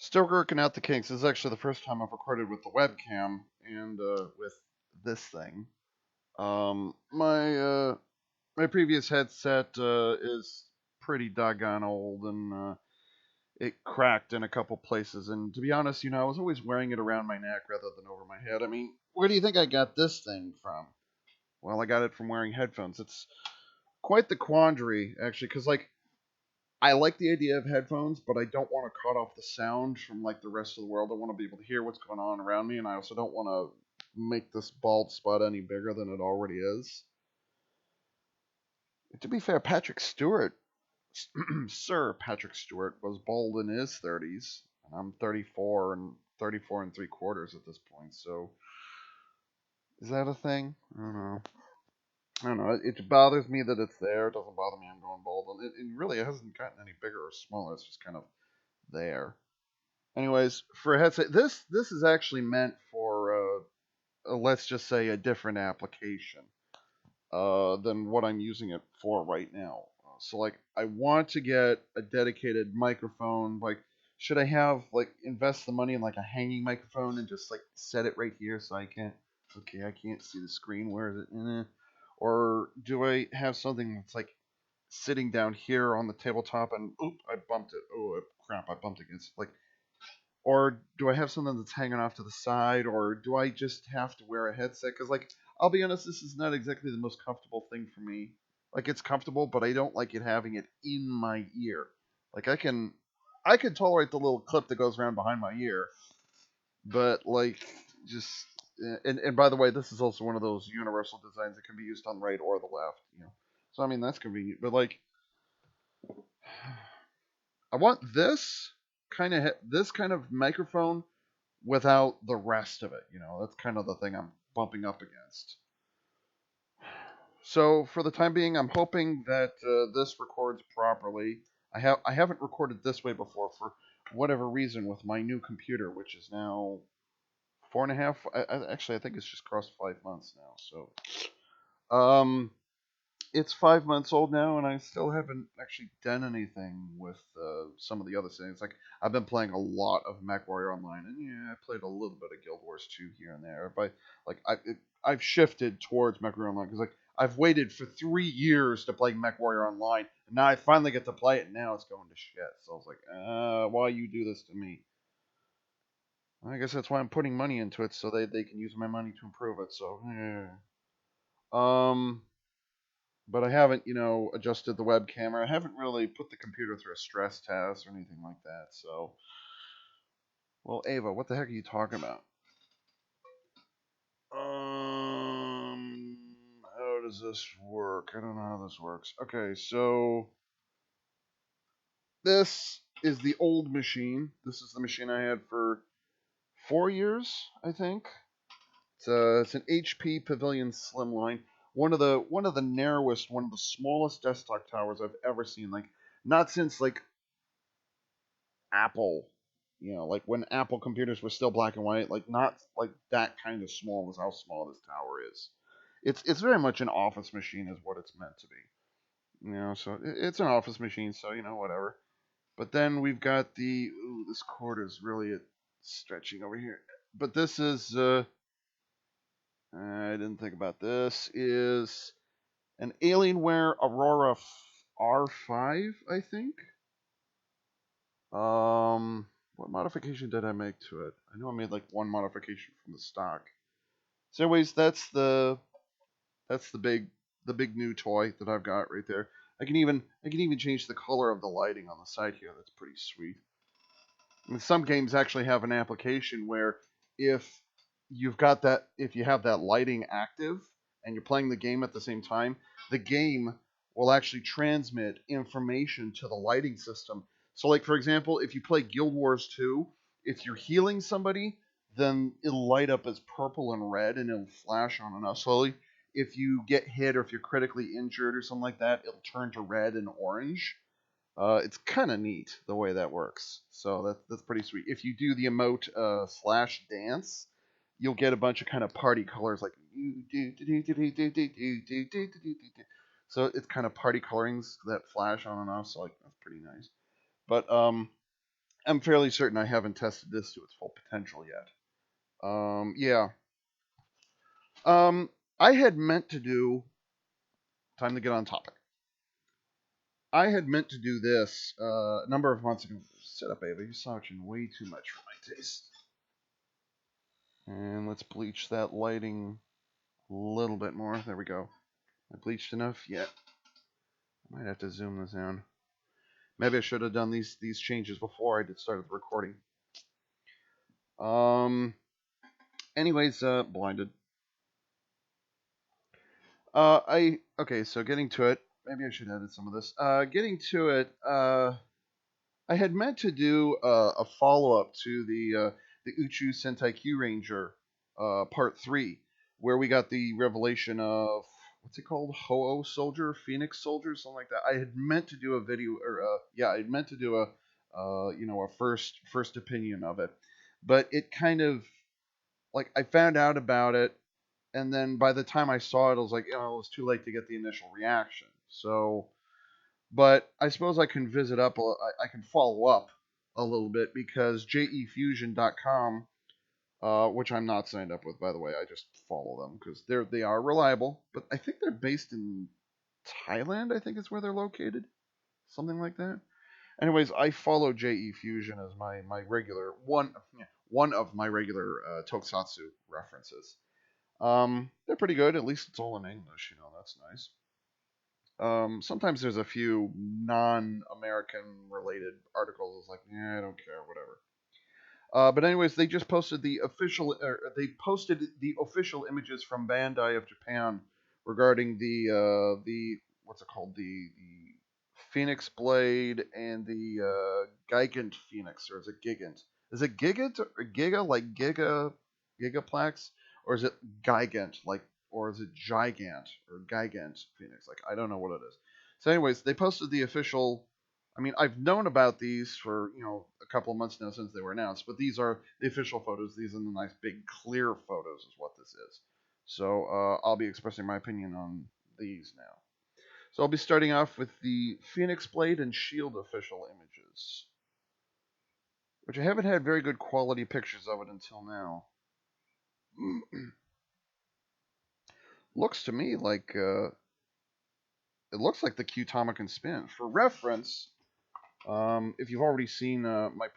Still working out the kinks. This is actually the first time I've recorded with the webcam and with this thing. My previous headset is pretty doggone old and it cracked in a couple places. And to be honest, I was always wearing it around my neck rather than over my head. I mean, where do you think I got this thing from? Well, I got it from wearing headphones. It's quite the quandary, actually, because I like the idea of headphones, but I don't want to cut off the sound from like the rest of the world. I want to be able to hear what's going on around me, and I also don't want to make this bald spot any bigger than it already is. To be fair, Patrick Stewart, Sir Patrick Stewart, was bald in his 30s, and I'm 34 and three quarters at this point. So is that a thing? I don't know. I don't know. It bothers me that it's there. It doesn't bother me I'm going bald, and it really hasn't gotten any bigger or smaller. It's just kind of there. Anyways, for a headset, this is actually meant for let's just say a different application than what I'm using it for right now. So like, I want to get a dedicated microphone. Like, should I have like invest the money in like a hanging microphone and just like set it right here so I can't? Okay, I can't see the screen. Where is it? Or do I have something that's like sitting down here on the tabletop and oop, I bumped it. Oh crap, I bumped against it. Like, or do I have something that's hanging off to the side, or do I just have to wear a headset? Because, like, I'll be honest, this is not exactly the most comfortable thing for me. Like, it's comfortable, but I don't like it having it in my ear. Like, I can tolerate the little clip that goes around behind my ear, but like, just and by the way, this is also one of those universal designs that can be used on the right or the left. So I mean that's convenient, but like, I want this kind of microphone without the rest of it. That's kind of the thing I'm bumping up against. So for the time being, I'm hoping that this records properly. I haven't recorded this way before for whatever reason with my new computer, which is now 4.5. Actually, I think it's just crossed 5 months now. It's 5 months old now, and I still haven't actually done anything with some of the other things. Like, I've been playing a lot of MechWarrior Online, and yeah, I played a little bit of Guild Wars 2 here and there. But like, I've shifted towards MechWarrior Online because like I've waited for 3 years to play MechWarrior Online, and now I finally get to play it, and now it's going to shit. So I was like, why you do this to me? I guess that's why I'm putting money into it, so they can use my money to improve it. So, yeah. Um, but I haven't, adjusted the webcam, or I haven't really put the computer through a stress test or anything like that. So, well, Ava, what the heck are you talking about? How does this work? I don't know how this works. Okay, so this is the old machine. This is the machine I had for 4 years, I think. It's an HP Pavilion Slimline. One of the narrowest, one of the smallest desktop towers I've ever seen. Like, not since like Apple, like when Apple computers were still black and white. Like, not like that kind of small is how small this tower is. It's very much an office machine is what it's meant to be. So it's an office machine. So whatever. But then we've got this cord is really stretching over here. But this is I didn't think about this. Is an Alienware Aurora R5, I think. What modification did I make to it? I know I made like one modification from the stock. So, anyways, that's the big new toy that I've got right there. I can even change the color of the lighting on the side here. That's pretty sweet. And some games actually have an application where if if you have that lighting active and you're playing the game at the same time, the game will actually transmit information to the lighting system. So like, for example, if you play Guild Wars 2, if you're healing somebody, then it'll light up as purple and red and it'll flash on and off slowly. If you get hit or if you're critically injured or something like that, it'll turn to red and orange. It's kind of neat the way that works. So that's pretty sweet. If you do the emote slash dance, you'll get a bunch of kind of party colors like so it's kind of party colorings that flash on and off. So like that's pretty nice. But I'm fairly certain I haven't tested this to its full potential yet. Yeah. Um, I had meant to do. Time to get on topic. I had meant to do this a number of months ago. Set up, Ava. You're slouching way too much for my taste. And let's bleach that lighting a little bit more. There we go. I bleached enough? Yeah. I might have to zoom this down. Maybe I should have done these changes before I did started the recording. Um. Anyways, blinded. Okay. So getting to it. Maybe I should edit some of this. Getting to it. I had meant to do a follow up to the Uchuu Sentai KyuRanger Part 3, where we got the revelation of what's it called, Ho-Oh Soldier, Phoenix Soldier, something like that. I had meant to do a video, or yeah, I had meant to do a a first opinion of it, but it kind of like I found out about it, and then by the time I saw it, I was like, it was too late to get the initial reaction. So but I suppose I can visit up. I can follow up a little bit because jefusion.com, which I'm not signed up with, by the way. I just follow them because they are reliable. But I think they're based in Thailand. I think is where they're located, something like that. Anyways, I follow JE Fusion as my regular one of my regular Tokusatsu references. They're pretty good. At least it's all in English. That's nice. Sometimes there's a few non-American related articles. It's like, yeah, I don't care, whatever. But anyways, they posted the official images from Bandai of Japan regarding the what's it called, the Phoenix Blade and the Gigant Phoenix, or is it Gigant? Is it Gigant or Giga, like Gigaplex, or is it Gigant, like, or is it Gigant or Gigant Phoenix? Like, I don't know what it is. So anyways, they posted the official. I mean, I've known about these for a couple of months now since they were announced, but these are the official photos. These are the nice big clear photos, is what this is. So I'll be expressing my opinion on these now. So I'll be starting off with the Phoenix Blade and Shield official images, which I haven't had very good quality pictures of it until now. Looks to me like it looks like the Qtama can spin. For reference, if you've already seen my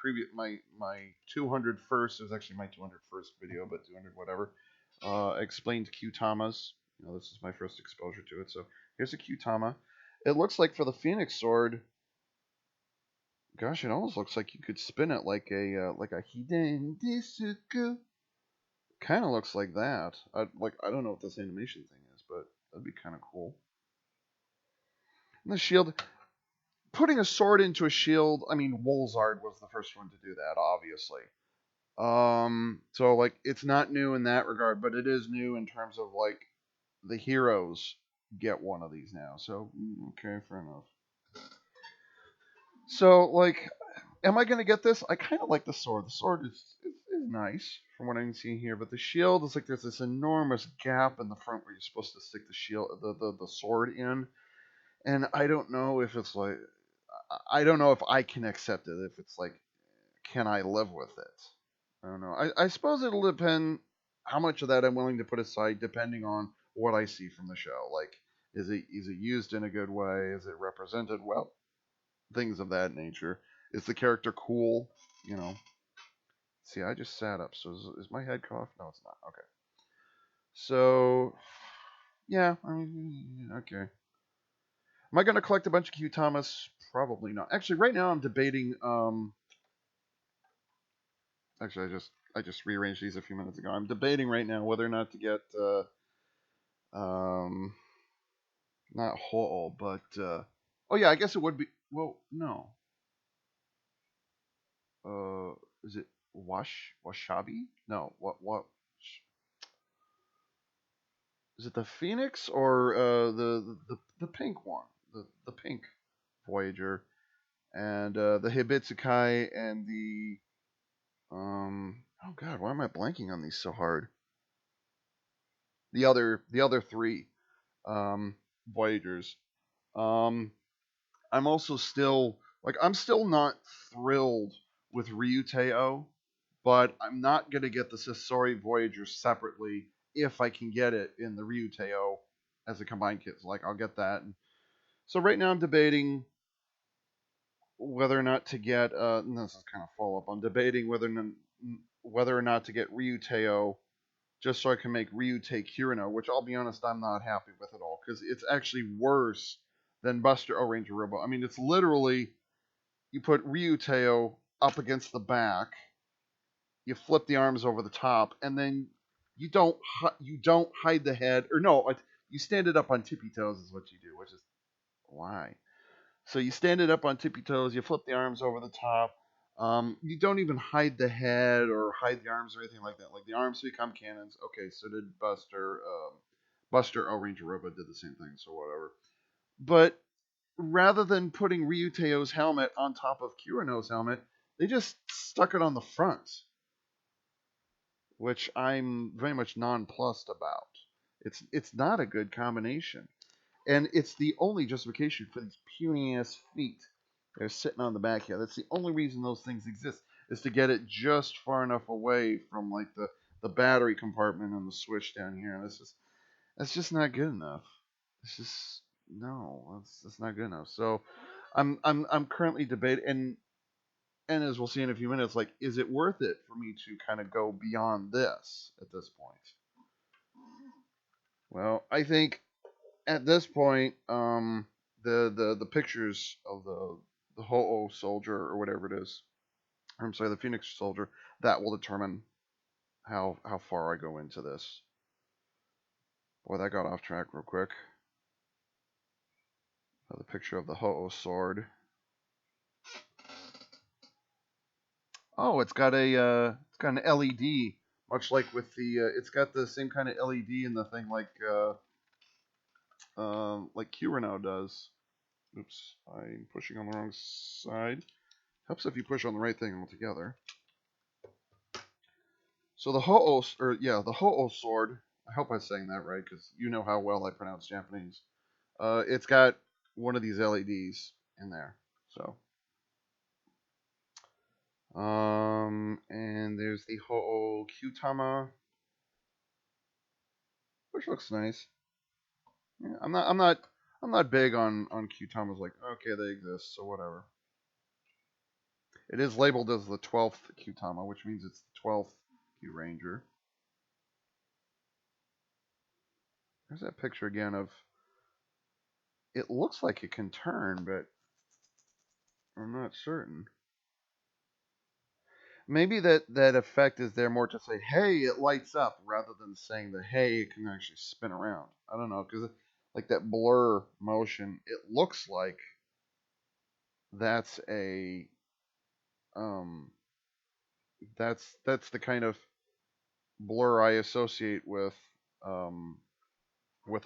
201st, it was actually my 201st video, but 200 whatever, explained Qtamas. This is my first exposure to it. So here's a Qtama. It looks like for the Phoenix sword, gosh, it almost looks like you could spin it like a Hiden Desuku. Kind of looks like that. I don't know what this animation thing is, but that'd be kind of cool. And the shield, putting a sword into a shield. I mean, Wolzard was the first one to do that, obviously. So like it's not new in that regard, but it is new in terms of like the heroes get one of these now. So okay, fair enough. So like, am I gonna get this? I kind of like the sword. The sword is nice from what I can see here, but the shield is like there's this enormous gap in the front where you're supposed to stick the shield, the sword in, and I don't know if it's like, I don't know if I can accept it. If it's like, can I live with it? I don't know. I suppose it'll depend how much of that I'm willing to put aside, depending on what I see from the show. Like, is it used in a good way? Is it represented well? Things of that nature. Is the character cool? You know. See, I just sat up. So is my head cut off? No, it's not. Okay. So, yeah. I mean, okay. Am I going to collect a bunch of Q-Thomas? Probably not. Actually, right now I'm debating. Actually, I just rearranged these a few minutes ago. I'm debating right now whether or not to get um not whole, but oh yeah, I guess it would be. Well, no. Is it washabi? No. What is it? The Phoenix or the pink one? The pink Voyager and the Hibitsukai and the oh god, why am I blanking on these so hard? The other three Voyagers. Um, I'm also still like I'm still not thrilled with Ryuteo, but I'm not going to get the Sasori Voyager separately if I can get it in the Ryuteo as a combined kit. So, like, I'll get that. And so right now I'm debating whether or not to get, this is kind of follow-up, I'm debating whether or not to get Ryuteo just so I can make Ryutei Kirino, which I'll be honest, I'm not happy with at all, because it's actually worse than Buster O-Ranger Robo. I mean, it's literally, you put Ryuteo up against the back, you flip the arms over the top, and then you don't hide the head, or no, you stand it up on tippy toes is what you do, which is why. So you stand it up on tippy toes, you flip the arms over the top. You don't even hide the head or hide the arms or anything like that. Like the arms become cannons. Okay, so did Buster. Buster O-Ranger Robo did the same thing, so whatever. But rather than putting Ryuteo's helmet on top of Kirino's helmet, they just stuck it on the front, which I'm very much nonplussed about. It's not a good combination. And it's the only justification for these puny ass feet. They're sitting on the back here. That's the only reason those things exist, is to get it just far enough away from like the battery compartment and the switch down here. And that's just not good enough. It's just no, that's not good enough. So I'm currently debating, and as we'll see in a few minutes, like, is it worth it for me to kind of go beyond this at this point? Well, I think at this point, the pictures of the Ho-Oh soldier or whatever it is, I'm sorry, the Phoenix soldier, that will determine how far I go into this. Boy, that got off track real quick. The picture of the Ho-Oh sword. Oh, it's got an LED, much like with the it's got the same kind of LED in the thing like KyuRanger does. Oops, I'm pushing on the wrong side. Helps if you push on the right thing altogether. So the Ho-Oh sword. I hope I'm saying that right, because you know how well I pronounce Japanese. It's got one of these LEDs in there. So, and there's the Ho-Oh Kyutama, which looks nice. Yeah, I'm not big on Kyutamas. Like, okay, they exist, so whatever. It is labeled as the 12th Kyutama, which means it's the 12th KyuRanger. There's that picture again of. It looks like it can turn, but I'm not certain. Maybe that effect is there more to say, hey, it lights up, rather than saying that, hey, it can actually spin around. I don't know, because like that blur motion, it looks like that's a that's the kind of blur I associate with an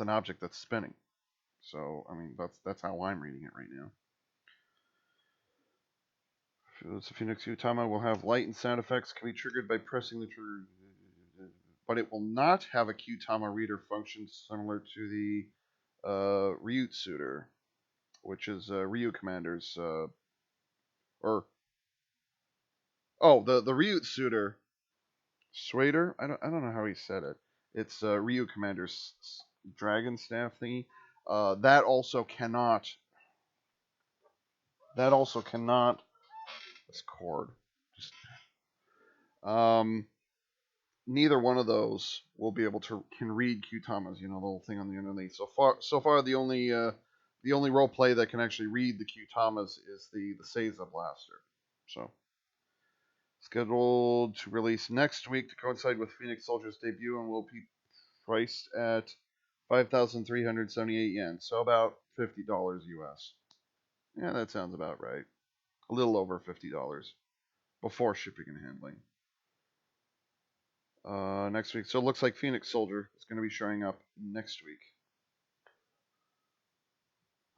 object that's spinning. So I mean that's how I'm reading it right now. So Phoenix Utama will have light and sound effects can be triggered by pressing the trigger, but it will not have a Qtama reader function similar to the Ryut Suitor, which is Ryu Commander's the Ryut Suitor, Swader. I don't know how he said it. It's Ryu Commander's dragon staff thingy. That also cannot. This cord. Just, neither one of those will be able to can read Qtamas. You know, the little thing on the underneath. So far, the only role play that can actually read the Qtamas is the Seiza Blaster. So scheduled to release next week to coincide with Phoenix Soldier's debut, and will be priced at 5,378 yen, so about $50 US. Yeah, that sounds about right. A little over $50 before shipping and handling. Next week. So it looks like Phoenix Soldier is going to be showing up next week.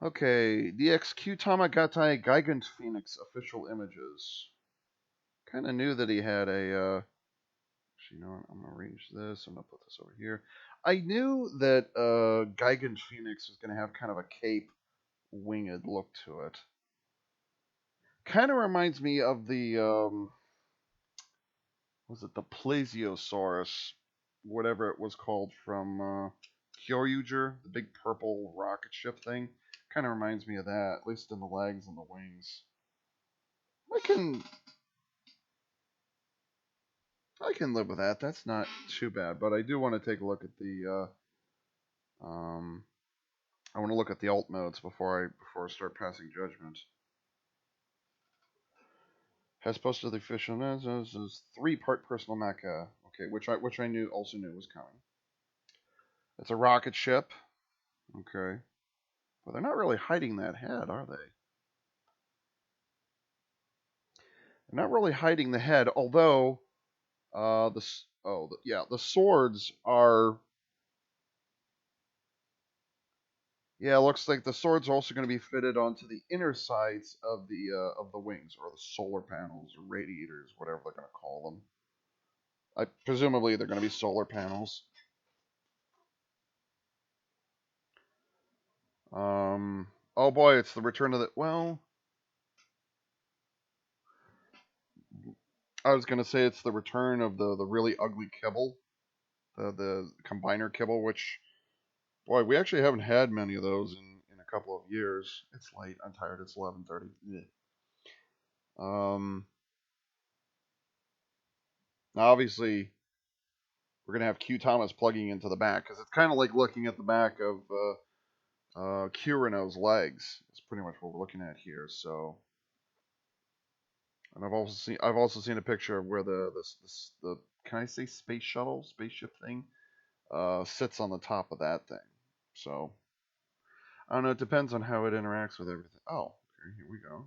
Okay, DX Tamagatai Gigan Phoenix official images. Kind of knew that he had a. Actually, you know what? I'm going to arrange this. I'm going to put this over here. I knew that Gigan Phoenix was going to have kind of a cape winged look to it. Kind of reminds me of the was it the Plesiosaurus, whatever it was called from KyuRanger, the big purple rocket ship thing. Kind of reminds me of that, at least in the legs and the wings. I can I can live with that. That's not too bad. But I do want to take a look at the I want to look at the alt modes before I start passing judgment. Has posted the official is 3-part personal mecha. Okay, which I also knew was coming. It's a rocket ship. Okay, but they're not really hiding that head, are they? They're not really hiding the head, although the swords are. Yeah, it looks like the swords are also going to be fitted onto the inner sides of the wings, or the solar panels, or radiators, whatever they're going to call them. Presumably they're going to be solar panels. Oh boy, it's the return of the. Well, I was going to say it's the return of the really ugly kibble, the combiner kibble, which, boy, we actually haven't had many of those in a couple of years. It's late. I'm tired. It's 11:30. Now obviously we're gonna have Q Thomas plugging into the back, because it's kind of like looking at the back of Kirino's legs. It's pretty much what we're looking at here. So, and I've also seen a picture of where the can I say spaceship thing sits on the top of that thing. So I don't know. It depends on how it interacts with everything. Oh, okay, here we go.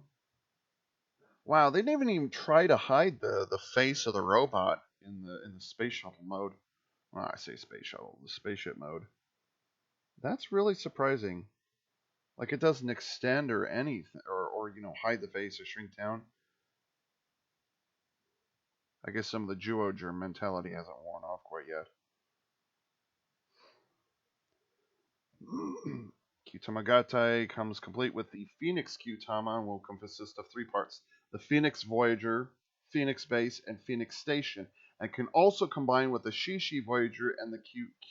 Wow, they didn't even try to hide the face of the robot in the space shuttle mode. Well, I say space shuttle, the spaceship mode. That's really surprising. Like, it doesn't extend or anything, or hide the face or shrink down. I guess some of the Juoger mentality hasn't worn off quite yet. Kyutamagatai comes complete with the Phoenix Kyutama and will consist of 3 parts: the Phoenix Voyager, Phoenix Base, and Phoenix Station, and can also combine with the Shishi Voyager and the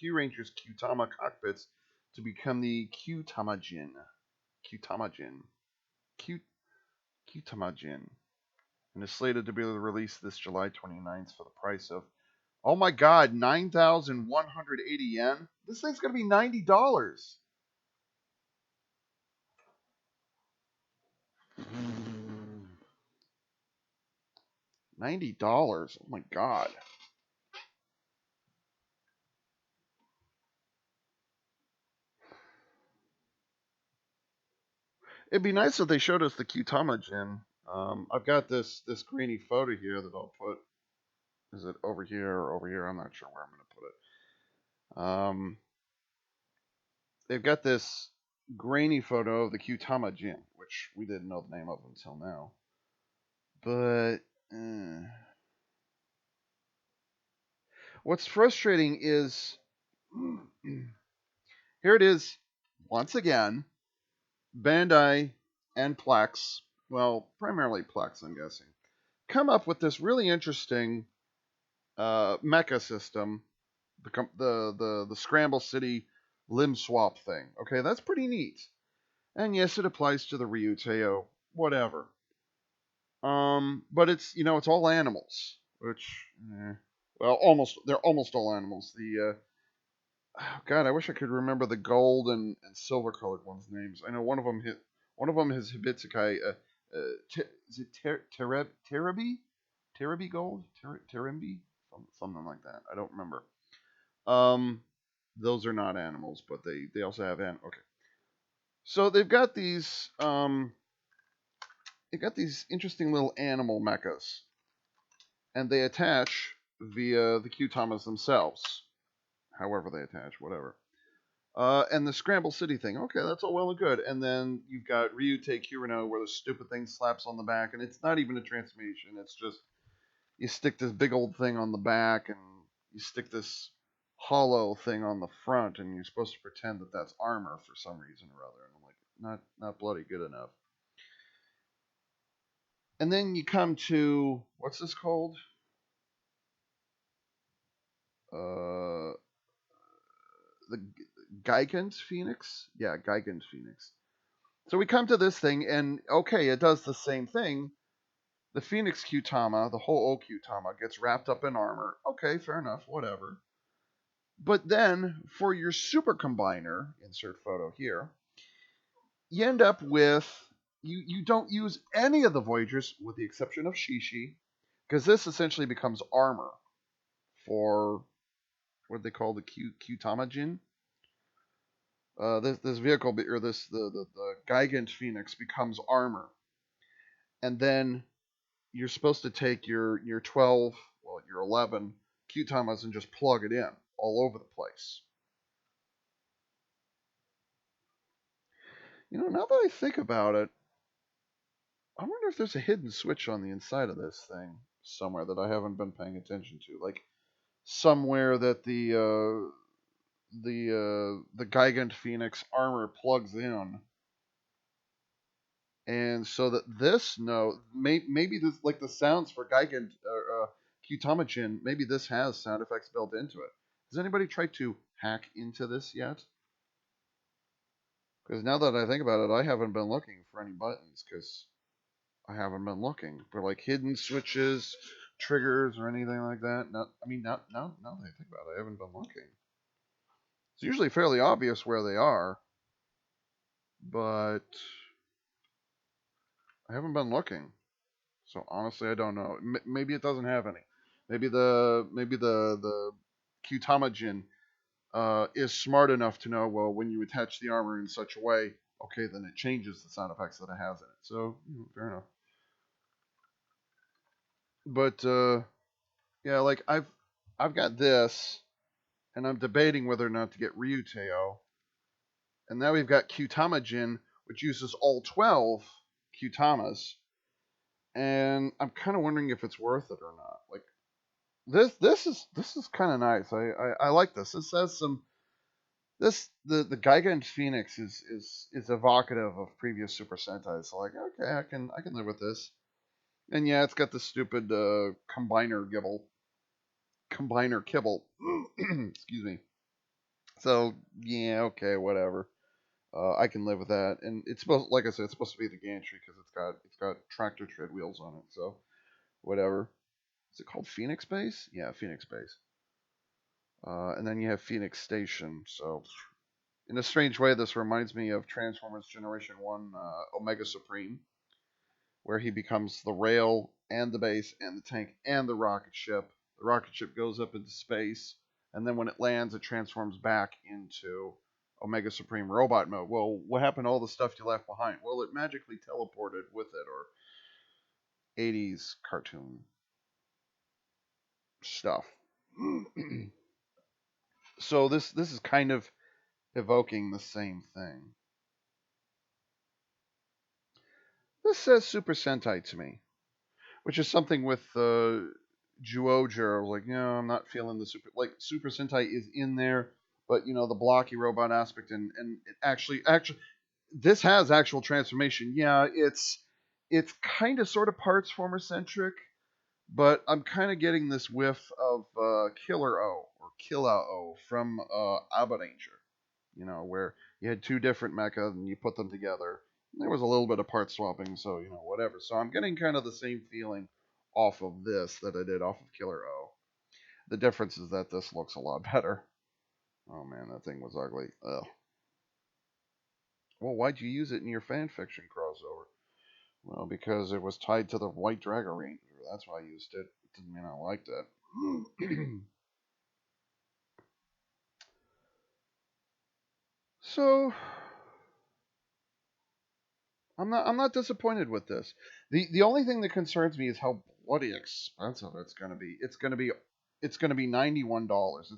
KyuRanger's Kyutama cockpits to become the Kyutamajin. Kyutamajin. Q- Kyutamajin. And is slated to be released this July 29th for the price of, oh my god, 9,180 yen? This thing's going to be $90. $90. Oh my god. It'd be nice if they showed us the Kyutama Jin. I've got this grainy photo here that I'll put. Is it over here or over here? I'm not sure where I'm going to put it. They've got this grainy photo of the Kyutama Jin, which we didn't know the name of until now. But what's frustrating is here it is once again. Bandai and Plex, well, primarily Plex, I'm guessing, come up with this really interesting mecha system, the Scramble City limb swap thing. Okay, that's pretty neat. And yes, it applies to the Ryuteo, whatever. But it's all animals, which, well, they're almost all animals. Oh God, I wish I could remember the gold and silver colored ones' names. I know one of them has Hibitsukai. Is it Terebi? Terebi gold? Terimbi? Something like that. I don't remember. Um, those are not animals, but they also have okay. So they've got these interesting little animal mechas, and they attach via the Q-Tamas themselves. However they attach, whatever. And the Scramble City thing, okay, that's all well and good. And then you've got Ryutei Kirino, where the stupid thing slaps on the back, and it's not even a transformation. It's just you stick this big old thing on the back, and you stick this hollow thing on the front, and you're supposed to pretend that that's armor for some reason or other. And I'm like, not bloody good enough. And then you come to, what's this called? Uh, the Gigan Phoenix? Yeah, Gigan Phoenix. So we come to this thing, and okay, it does the same thing. The Phoenix Qtama, the whole O Qtama, gets wrapped up in armor. Okay, fair enough, whatever. But then, for your super combiner, insert photo here, you end up with, you don't use any of the Voyagers, with the exception of Shishi, because this essentially becomes armor for, what they call the Qtama Jin. This vehicle, or the Gigant Phoenix becomes armor. And then you're supposed to take your 12, well, your 11 Qtamas and just plug it in all over the place. You know, now that I think about it, I wonder if there's a hidden switch on the inside of this thing somewhere that I haven't been paying attention to. Like somewhere that the Gigant Phoenix armor plugs in, and so that this note, maybe this, like the sounds for Gigant Qtamajin, maybe this has sound effects built into it. Has anybody tried to hack into this yet? Because now that I think about it, I haven't been looking for any buttons, because I haven't been looking for like hidden switches, triggers, or anything like that. Not, I mean, now that I think about it, I haven't been looking. It's usually fairly obvious where they are, but I haven't been looking. So honestly, I don't know. Maybe it doesn't have any. Maybe the Qtamajin is smart enough to know, well, when you attach the armor in such a way, okay, then it changes the sound effects that it has in it. So fair enough. But yeah, like I've got this, and I'm debating whether or not to get Ryuteo. And now we've got Qtamajin, which uses all 12 Qtamas, and I'm kind of wondering if it's worth it or not. Like this is kind of nice. I like this. This has some, the Gigan Phoenix is evocative of previous Super Sentai. So like, okay, I can live with this. And yeah, it's got the stupid combiner kibble. Excuse me. So yeah, okay, whatever. I can live with that. And it's supposed, like I said, it's supposed to be the gantry because it's got tractor tread wheels on it. So whatever. Is it called Phoenix Base? Yeah, Phoenix Base. And then you have Phoenix Station. So in a strange way, this reminds me of Transformers Generation 1 Omega Supreme, where he becomes the rail and the base and the tank and the rocket ship. The rocket ship goes up into space, and then when it lands, it transforms back into Omega Supreme robot mode. Well, what happened to all the stuff you left behind? Well, it magically teleported with it, or 80s cartoon stuff. So this is kind of evoking the same thing. This says Super Sentai to me, which is something with Juoger. I was like, no, I'm not feeling the Super Sentai is in there, but the blocky robot aspect, and it actually this has actual transformation. Yeah, it's kind of sort of parts former centric, but I'm kind of getting this whiff of Killer O or Killa O from Abaranger, where you had two different mechas and you put them together. There was a little bit of part swapping, so whatever. So I'm getting kind of the same feeling off of this that I did off of Killer O. The difference is that this looks a lot better. Oh man, that thing was ugly. Ugh. Well, why'd you use it in your fan fiction crossover? Well, because it was tied to the White Dragon Ranger. That's why I used it. It didn't mean I liked it. So I'm not disappointed with this. The only thing that concerns me is how bloody expensive it's gonna be. It's gonna be $91. It's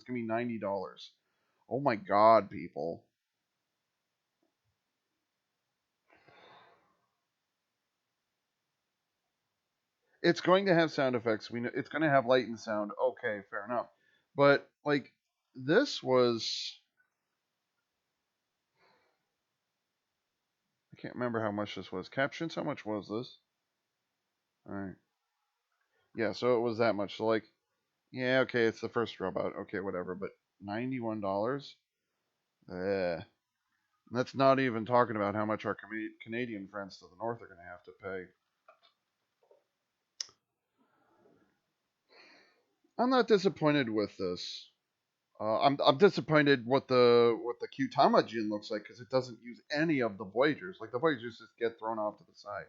gonna be $90. Oh my god, people. It's going to have sound effects. We know it's going to have light and sound. Okay, fair enough. But like this was, I can't remember how much this was. Captions, how much was this? All right. Yeah, so it was that much. So like, yeah, okay, it's the first robot. Okay, whatever. But $91. Eh. That's not even talking about how much our Canadian friends to the north are going to have to pay. I'm not disappointed with this. I'm disappointed what the Kyutama Jin looks like because it doesn't use any of the Voyagers. Like the Voyagers just get thrown off to the side.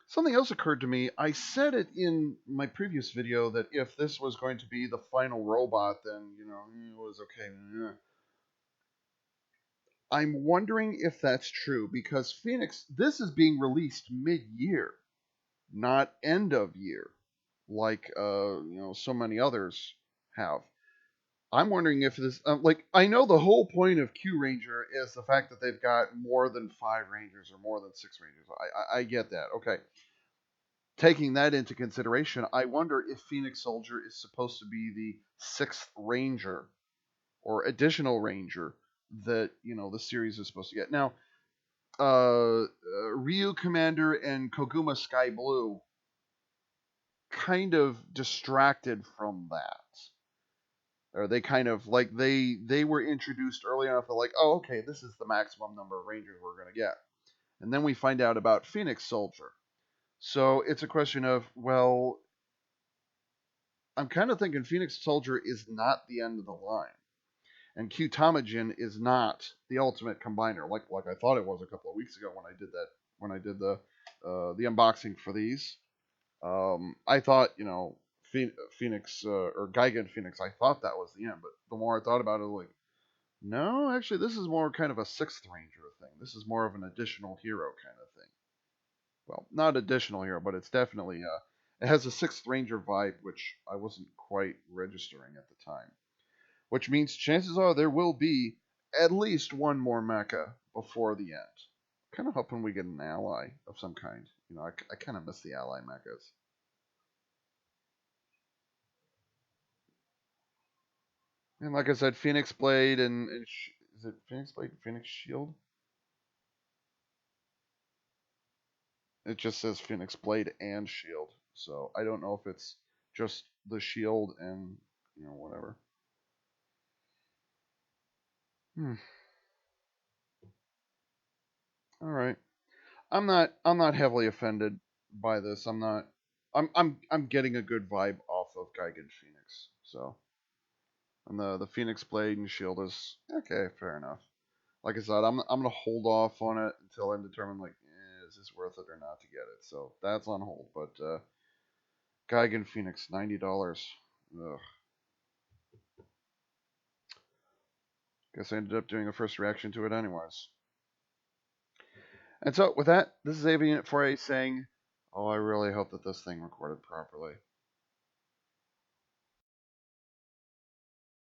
Something else occurred to me. I said it in my previous video that if this was going to be the final robot, then it was okay. I'm wondering if that's true because Phoenix, this is being released mid-year, not end of year, like so many others have. I'm wondering if this, like, I know the whole point of KyuRanger is the fact that they've got more than 5 Rangers or more than 6 Rangers. I get that. Okay. Taking that into consideration, I wonder if Phoenix Soldier is supposed to be the 6th Ranger or additional Ranger that, the series is supposed to get. Now, Ryu Commander and Koguma Sky Blue kind of distracted from that. Or they kind of like they were introduced early enough that like, oh, okay, this is the maximum number of Rangers we're gonna get. And then we find out about Phoenix Soldier. So it's a question of, well, I'm kind of thinking Phoenix Soldier is not the end of the line. And Q Tamajin is not the ultimate combiner, like I thought it was a couple of weeks ago when I did the unboxing for these. I thought, Phoenix or Gigan Phoenix, I thought that was the end, but the more I thought about it, like, no, actually, this is more kind of a 6th Ranger thing. This is more of an additional hero kind of thing. Well, not additional hero, but it's definitely it has a 6th Ranger vibe, which I wasn't quite registering at the time. Which means chances are there will be at least one more mecha before the end. Kind of hoping we get an ally of some kind. I kind of miss the ally mechas. And like I said, Phoenix Blade and is it Phoenix Blade, Phoenix Shield? It just says Phoenix Blade and Shield, so I don't know if it's just the Shield and whatever. Hmm. All right. I'm not heavily offended by this. I'm getting a good vibe off of Gigan Phoenix. So, and the Phoenix Blade and Shield is okay, fair enough. Like I said, I'm gonna hold off on it until I'm determined like, is this worth it or not to get it. So that's on hold. But Gigan Phoenix, $90. Ugh. Guess I ended up doing a first reaction to it anyways. And so with that, this is Avian at 4A saying, oh, I really hope that this thing recorded properly.